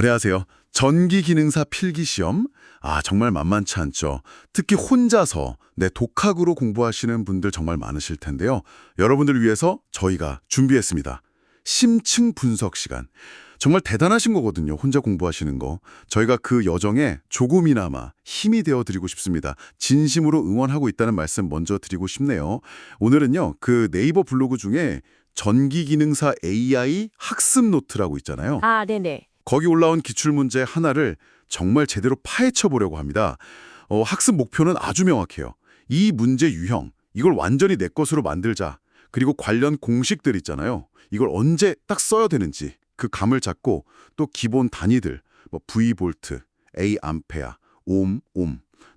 안녕하세요. 전기기능사 필기시험? 정말 만만치 않죠. 특히 혼자서 독학으로 공부하시는 분들 정말 많으실 텐데요. 여러분들 위해서 저희가 준비했습니다. 심층 분석 시간. 정말 대단하신 거거든요. 혼자 공부하시는 거. 저희가 그 여정에 조금이나마 힘이 되어드리고 싶습니다. 진심으로 응원하고 있다는 말씀 먼저 드리고 싶네요. 오늘은요. 그 네이버 블로그 중에 전기기능사 AI 학습 노트라고 있잖아요. 네네. 거기 올라온 기출문제 하나를 정말 제대로 파헤쳐 보려고 합니다. 학습 목표는 아주 명확해요. 이 문제 유형, 이걸 완전히 내 것으로 만들자. 그리고 관련 공식들 있잖아요. 이걸 언제 딱 써야 되는지 그 감을 잡고 또 기본 단위들, V볼트, A 암페어, 옴,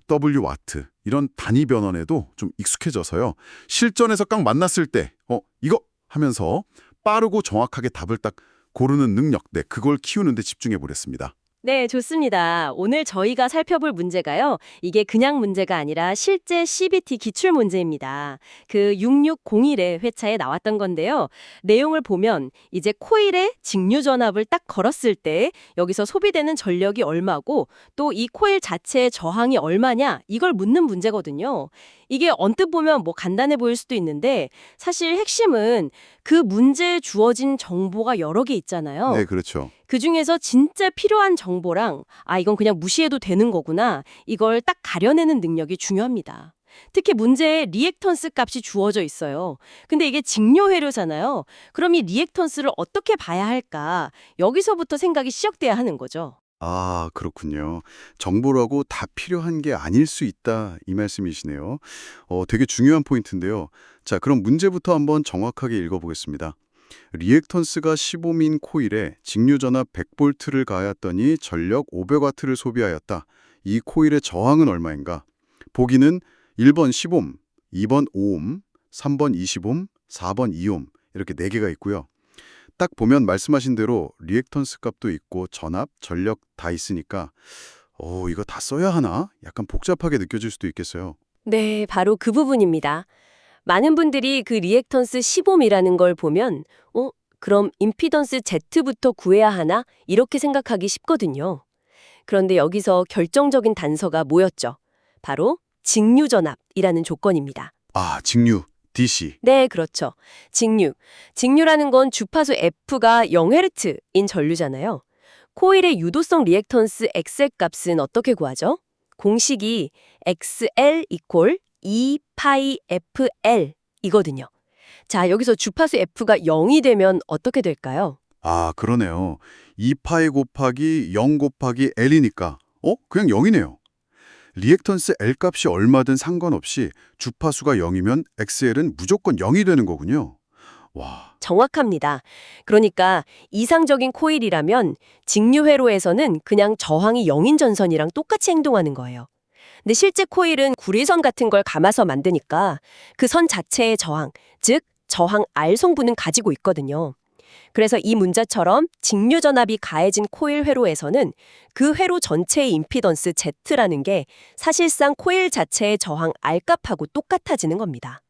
W 와트 이런 단위 변환에도 좀 익숙해져서요. 실전에서 딱 만났을 때 이거 하면서 빠르고 정확하게 답을 딱 고르는 능력, 그걸 키우는 데 집중해 보겠습니다. 네, 좋습니다. 오늘 저희가 살펴볼 문제가요. 이게 그냥 문제가 아니라 실제 CBT 기출 문제입니다. 그 6601의 회차에 나왔던 건데요. 내용을 보면 이제 코일에 직류 전압을 딱 걸었을 때 여기서 소비되는 전력이 얼마고 또 이 코일 자체의 저항이 얼마냐 이걸 묻는 문제거든요. 이게 언뜻 보면 간단해 보일 수도 있는데 사실 핵심은 그 문제에 주어진 정보가 여러 개 있잖아요. 네, 그렇죠. 그중에서 진짜 필요한 정보랑 이건 그냥 무시해도 되는 거구나. 이걸 딱 가려내는 능력이 중요합니다. 특히 문제에 리액턴스 값이 주어져 있어요. 근데 이게 직료회로잖아요. 그럼 이 리액턴스를 어떻게 봐야 할까? 여기서부터 생각이 시작돼야 하는 거죠. 그렇군요. 정보라고 다 필요한 게 아닐 수 있다 이 말씀이시네요. 되게 중요한 포인트인데요. 자, 그럼 문제부터 한번 정확하게 읽어보겠습니다. 리액턴스가 15민 코일에 직류전압 100볼트를 가하였더니 전력 500와트를 소비하였다. 이 코일의 저항은 얼마인가? 보기는 1번 10옴, 2번 5옴, 3번 20옴, 4번 2옴 이렇게 4개가 있고요. 딱 보면 말씀하신 대로 리액턴스 값도 있고 전압, 전력 다 있으니까 이거 다 써야 하나? 약간 복잡하게 느껴질 수도 있겠어요. 네, 바로 그 부분입니다. 많은 분들이 그 리액턴스 15이라는 걸 보면 그럼 임피던스 Z부터 구해야 하나? 이렇게 생각하기 쉽거든요. 그런데 여기서 결정적인 단서가 뭐였죠? 바로 직류전압이라는 조건입니다. 직류, DC. 네, 그렇죠. 직류. 직류라는 건 주파수 F가 0Hz인 전류잖아요. 코일의 유도성 리액턴스 XL 값은 어떻게 구하죠? 공식이 XL 이퀄 2파이 FL 이거든요. 여기서 주파수 F가 0이 되면 어떻게 될까요? 그러네요. 2파이 곱하기 0 곱하기 L이니까 그냥 0이네요. 리액턴스 L 값이 얼마든 상관없이 주파수가 0이면 XL은 무조건 0이 되는 거군요. 와, 정확합니다. 그러니까 이상적인 코일이라면 직류회로에서는 그냥 저항이 0인 전선이랑 똑같이 행동하는 거예요. 근데 실제 코일은 구리선 같은 걸 감아서 만드니까 그 선 자체의 저항, 즉 저항 R 성분은 가지고 있거든요. 그래서 이 문자처럼 직류 전압이 가해진 코일 회로에서는 그 회로 전체의 임피던스 Z라는 게 사실상 코일 자체의 저항 R 값하고 똑같아지는 겁니다.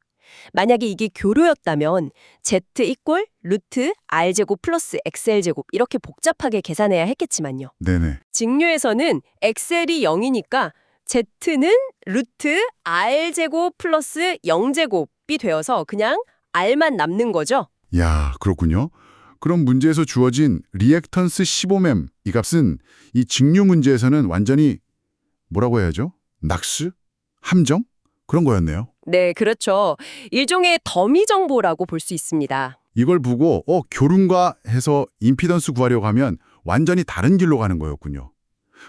만약에 이게 교류였다면 Z 이퀄 루트 R제곱 플러스 XL제곱 이렇게 복잡하게 계산해야 했겠지만요. 네네. 직류에서는 XL이 0이니까 Z는 루트 R제곱 플러스 0제곱이 되어서 그냥 R만 남는 거죠. 야, 그렇군요. 그럼 문제에서 주어진 리액턴스 15맴 이 값은 이 직류 문제에서는 완전히 뭐라고 해야죠? 낙수? 함정? 그런 거였네요. 네, 그렇죠. 일종의 더미 정보라고 볼 수 있습니다. 이걸 보고 교륜과 해서 임피던스 구하려고 하면 완전히 다른 길로 가는 거였군요.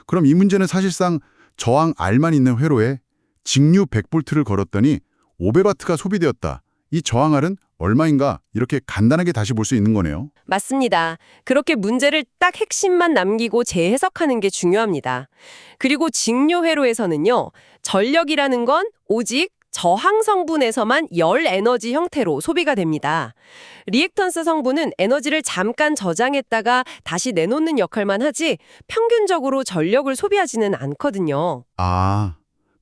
그럼 이 문제는 사실상 저항 R만 있는 회로에 직류 100볼트를 걸었더니 500와트가 소비되었다. 이 저항 R은 얼마인가? 이렇게 간단하게 다시 볼 수 있는 거네요. 맞습니다. 그렇게 문제를 딱 핵심만 남기고 재해석하는 게 중요합니다. 그리고 직류 회로에서는요. 전력이라는 건 오직 저항 성분에서만 열 에너지 형태로 소비가 됩니다. 리액턴스 성분은 에너지를 잠깐 저장했다가 다시 내놓는 역할만 하지 평균적으로 전력을 소비하지는 않거든요.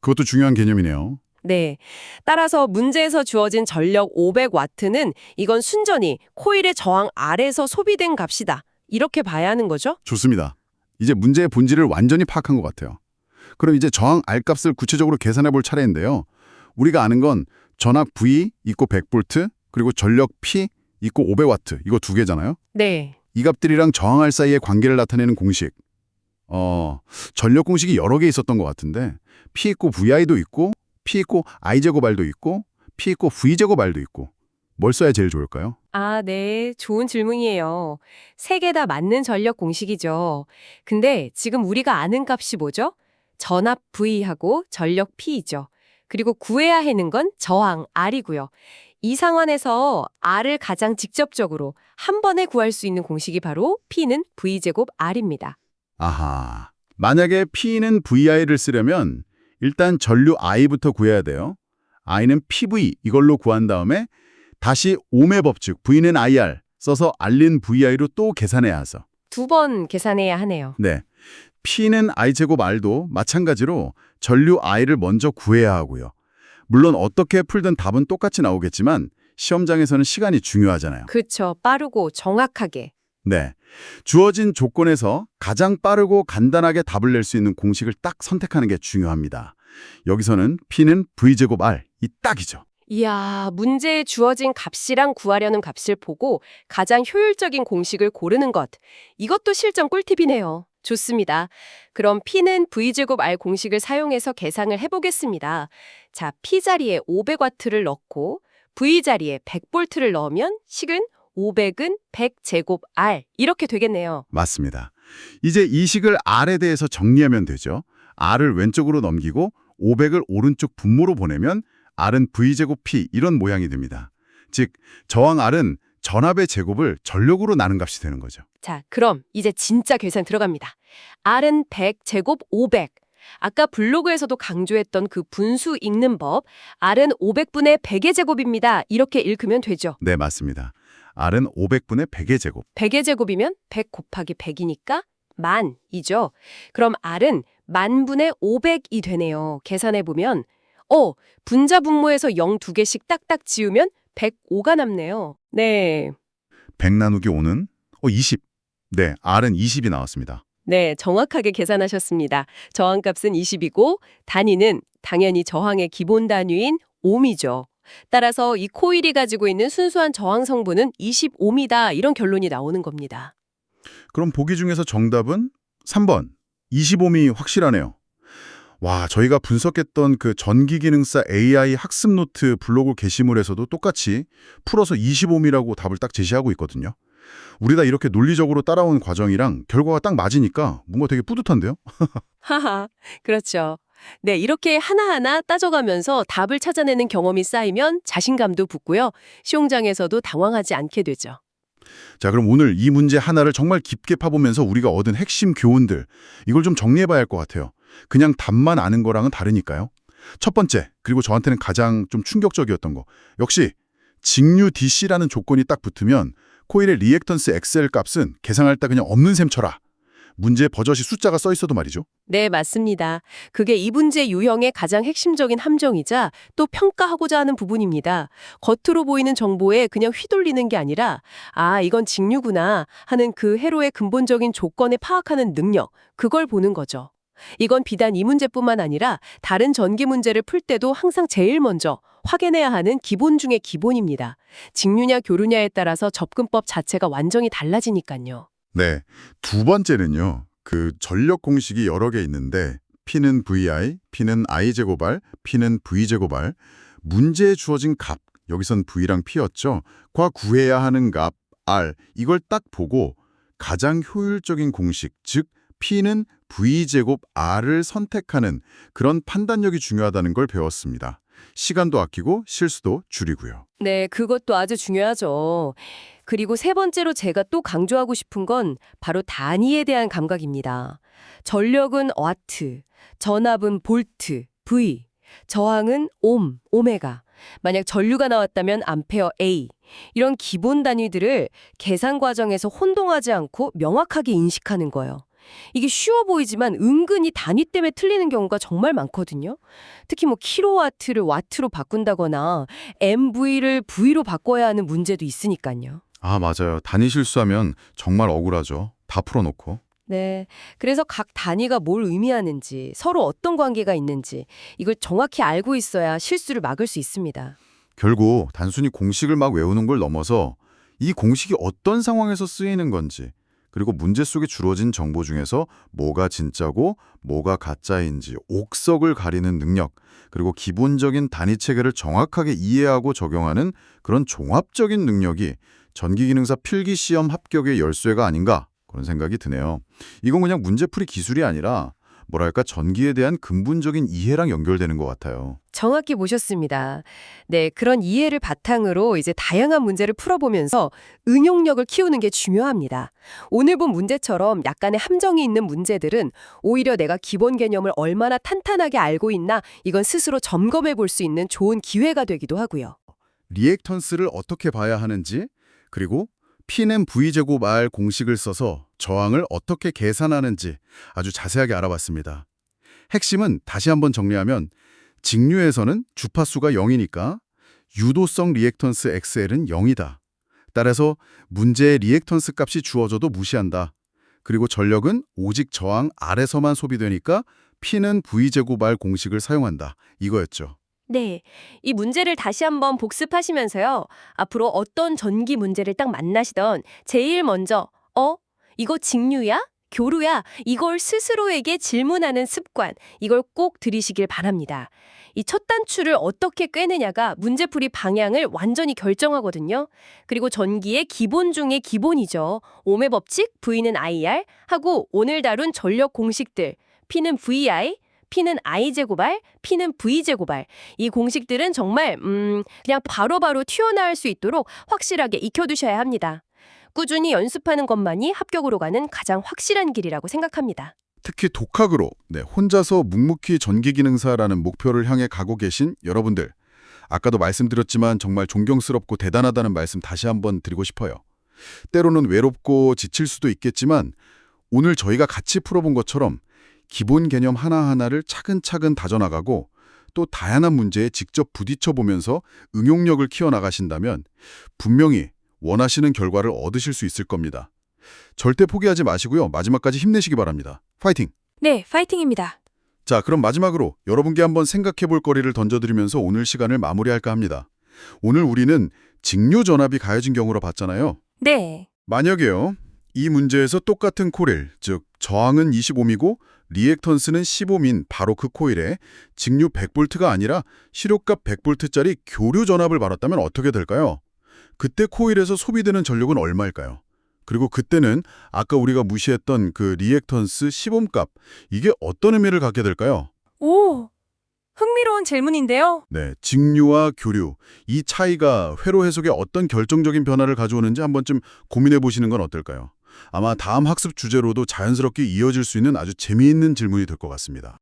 그것도 중요한 개념이네요. 네. 따라서 문제에서 주어진 전력 500와트는 이건 순전히 코일의 저항 아래서 소비된 값이다. 이렇게 봐야 하는 거죠? 좋습니다. 이제 문제의 본질을 완전히 파악한 것 같아요. 그럼 이제 저항 R값을 구체적으로 계산해 볼 차례인데요. 우리가 아는 건 전압 V 있고 100V, 그리고 전력 P 있고 500W, 이거 두 개잖아요. 네. 이 값들이랑 저항 R 사이의 관계를 나타내는 공식. 전력 공식이 여러 개 있었던 것 같은데 P 있고 VI도 있고 P 있고 I제곱 R도 있고 P 있고 V제곱 R도 있고 뭘 써야 제일 좋을까요? 아, 네. 좋은 질문이에요. 세 개 다 맞는 전력 공식이죠. 근데 지금 우리가 아는 값이 뭐죠? 전압 V하고 전력 P이죠. 그리고 구해야 하는 건 저항 R이고요. 이 상황에서 R을 가장 직접적으로 한 번에 구할 수 있는 공식이 바로 P는 V제곱 R입니다. 아하. 만약에 P는 VI를 쓰려면 일단 전류 I부터 구해야 돼요. I는 PV 이걸로 구한 다음에 다시 ohm의 법칙 V는 IR 써서 R린 VI로 또 계산해야 해서. 두 번 계산해야 하네요. 네. P는 I제곱 R도 마찬가지로 전류 I를 먼저 구해야 하고요. 물론 어떻게 풀든 답은 똑같이 나오겠지만 시험장에서는 시간이 중요하잖아요. 그렇죠. 빠르고 정확하게. 네. 주어진 조건에서 가장 빠르고 간단하게 답을 낼 수 있는 공식을 딱 선택하는 게 중요합니다. 여기서는 P는 V제곱 R, 이 딱이죠. 이야, 문제에 주어진 값이랑 구하려는 값을 보고 가장 효율적인 공식을 고르는 것. 이것도 실전 꿀팁이네요. 좋습니다. 그럼 P는 V제곱 R 공식을 사용해서 계산을 해보겠습니다. 자, P 자리에 500W를 넣고 V 자리에 100V를 넣으면 식은 500은 100제곱 R 이렇게 되겠네요. 맞습니다. 이제 이 식을 R에 대해서 정리하면 되죠. R을 왼쪽으로 넘기고 500을 오른쪽 분모로 보내면 R은 V제곱 P 이런 모양이 됩니다. 즉, 저항 R은 전압의 제곱을 전력으로 나눈 값이 되는 거죠. 자, 그럼 이제 진짜 계산 들어갑니다. R은 100제곱 500. 아까 블로그에서도 강조했던 그 분수 읽는 법, R은 500분의 100의 제곱입니다. 이렇게 읽으면 되죠. 네, 맞습니다. R은 500분의 100의 제곱. 100의 제곱이면 100 곱하기 100이니까 만이죠. 그럼 R은 만분의 500이 되네요. 계산해보면 분자 분모에서 0 2개씩 딱딱 지우면 105가 남네요. 네. 100 나누기 5는 20. 네, R은 20이 나왔습니다. 네, 정확하게 계산하셨습니다. 저항값은 20이고 단위는 당연히 저항의 기본 단위인 옴이죠. 따라서 이 코일이 가지고 있는 순수한 저항 성분은 20옴이다. 이런 결론이 나오는 겁니다. 그럼 보기 중에서 정답은 3번. 25옴이 확실하네요. 와, 저희가 분석했던 그 전기기능사 AI 학습 노트 블로그 게시물에서도 똑같이 풀어서 25옴이라고 답을 딱 제시하고 있거든요. 우리 다 이렇게 논리적으로 따라온 과정이랑 결과가 딱 맞으니까 뭔가 되게 뿌듯한데요? 하하, 그렇죠. 네, 이렇게 하나하나 따져가면서 답을 찾아내는 경험이 쌓이면 자신감도 붙고요. 시험장에서도 당황하지 않게 되죠. 자, 그럼 오늘 이 문제 하나를 정말 깊게 파보면서 우리가 얻은 핵심 교훈들, 이걸 좀 정리해봐야 할 것 같아요. 그냥 답만 아는 거랑은 다르니까요. 첫 번째, 그리고 저한테는 가장 좀 충격적이었던 거. 역시 직류 DC라는 조건이 딱 붙으면 코일의 리액턴스 XL 값은 계산할 때 그냥 없는 셈 쳐라. 문제에 버젓이 숫자가 써 있어도 말이죠. 네, 맞습니다. 그게 이 문제 유형의 가장 핵심적인 함정이자 또 평가하고자 하는 부분입니다. 겉으로 보이는 정보에 그냥 휘둘리는 게 아니라 이건 직류구나 하는 그 회로의 근본적인 조건을 파악하는 능력, 그걸 보는 거죠. 이건 비단 이 문제뿐만 아니라 다른 전기 문제를 풀 때도 항상 제일 먼저 확인해야 하는 기본 중의 기본입니다. 직류냐 교류냐에 따라서 접근법 자체가 완전히 달라지니까요. 네, 두 번째는요. 그 전력 공식이 여러 개 있는데 P는 VI, P는 I제곱 R, P는 V제곱 R. 문제에 주어진 값, 여기선 V랑 P였죠. 과 구해야 하는 값 R, 이걸 딱 보고 가장 효율적인 공식, 즉 P는 V제곱 R을 선택하는 그런 판단력이 중요하다는 걸 배웠습니다. 시간도 아끼고 실수도 줄이고요. 네, 그것도 아주 중요하죠. 그리고 세 번째로 제가 또 강조하고 싶은 건 바로 단위에 대한 감각입니다. 전력은 와트, 전압은 볼트, V, 저항은 옴, 오메가. 만약 전류가 나왔다면 암페어 A. 이런 기본 단위들을 계산 과정에서 혼동하지 않고 명확하게 인식하는 거예요. 이게 쉬워 보이지만 은근히 단위 때문에 틀리는 경우가 정말 많거든요. 특히 킬로와트를 와트로 바꾼다거나 MV를 V로 바꿔야 하는 문제도 있으니까요. 아, 맞아요. 단위 실수하면 정말 억울하죠. 다 풀어놓고. 네. 그래서 각 단위가 뭘 의미하는지, 서로 어떤 관계가 있는지 이걸 정확히 알고 있어야 실수를 막을 수 있습니다. 결국 단순히 공식을 막 외우는 걸 넘어서 이 공식이 어떤 상황에서 쓰이는 건지, 그리고 문제 속에 주어진 정보 중에서 뭐가 진짜고 뭐가 가짜인지 옥석을 가리는 능력, 그리고 기본적인 단위 체계를 정확하게 이해하고 적용하는 그런 종합적인 능력이 전기기능사 필기시험 합격의 열쇠가 아닌가 그런 생각이 드네요. 이건 그냥 문제풀이 기술이 아니라 뭐랄까 전기에 대한 근본적인 이해랑 연결되는 것 같아요. 정확히 보셨습니다. 네, 그런 이해를 바탕으로 이제 다양한 문제를 풀어보면서 응용력을 키우는 게 중요합니다. 오늘 본 문제처럼 약간의 함정이 있는 문제들은 오히려 내가 기본 개념을 얼마나 탄탄하게 알고 있나 이건 스스로 점검해 볼 수 있는 좋은 기회가 되기도 하고요. 리액턴스를 어떻게 봐야 하는지, 그리고 P는 V제곱 R 공식을 써서 저항을 어떻게 계산하는지 아주 자세하게 알아봤습니다. 핵심은 다시 한번 정리하면 직류에서는 주파수가 0이니까 유도성 리액턴스 XL은 0이다. 따라서 문제의 리액턴스 값이 주어져도 무시한다. 그리고 전력은 오직 저항 R에서만 소비되니까 P는 V제곱 R 공식을 사용한다. 이거였죠. 네, 이 문제를 다시 한번 복습하시면서요. 앞으로 어떤 전기 문제를 딱 만나시던 제일 먼저 이거 직류야? 교류야? 이걸 스스로에게 질문하는 습관, 이걸 꼭 들이시길 바랍니다. 이 첫 단추를 어떻게 꿰느냐가 문제풀이 방향을 완전히 결정하거든요. 그리고 전기의 기본 중의 기본이죠. ohm의 법칙, V는 IR 하고 오늘 다룬 전력 공식들, P는 VI, P는 I제곱 R, P는 V제곱 R. 이 공식들은 정말 그냥 바로바로 튀어나올 수 있도록 확실하게 익혀두셔야 합니다. 꾸준히 연습하는 것만이 합격으로 가는 가장 확실한 길이라고 생각합니다. 특히 독학으로 혼자서 묵묵히 전기기능사라는 목표를 향해 가고 계신 여러분들, 아까도 말씀드렸지만 정말 존경스럽고 대단하다는 말씀 다시 한번 드리고 싶어요. 때로는 외롭고 지칠 수도 있겠지만 오늘 저희가 같이 풀어본 것처럼 기본 개념 하나하나를 차근차근 다져나가고 또 다양한 문제에 직접 부딪혀보면서 응용력을 키워나가신다면 분명히 원하시는 결과를 얻으실 수 있을 겁니다. 절대 포기하지 마시고요. 마지막까지 힘내시기 바랍니다. 파이팅! 네, 파이팅입니다. 자, 그럼 마지막으로 여러분께 한번 생각해볼 거리를 던져드리면서 오늘 시간을 마무리할까 합니다. 오늘 우리는 직류 전압이 가해진 경우로 봤잖아요. 네. 만약에요, 이 문제에서 똑같은 코일, 즉 저항은 20ohm이고 리액턴스는 10ohm인 바로 그 코일에 직류 100V가 아니라 실효값 100V짜리 교류 전압을 받았다면 어떻게 될까요? 그때 코일에서 소비되는 전력은 얼마일까요? 그리고 그때는 아까 우리가 무시했던 그 리액턴스 10ohm 값, 이게 어떤 의미를 갖게 될까요? 오, 흥미로운 질문인데요. 네, 직류와 교류, 이 차이가 회로 해석에 어떤 결정적인 변화를 가져오는지 한 번쯤 고민해 보시는 건 어떨까요? 아마 다음 학습 주제로도 자연스럽게 이어질 수 있는 아주 재미있는 질문이 될 것 같습니다.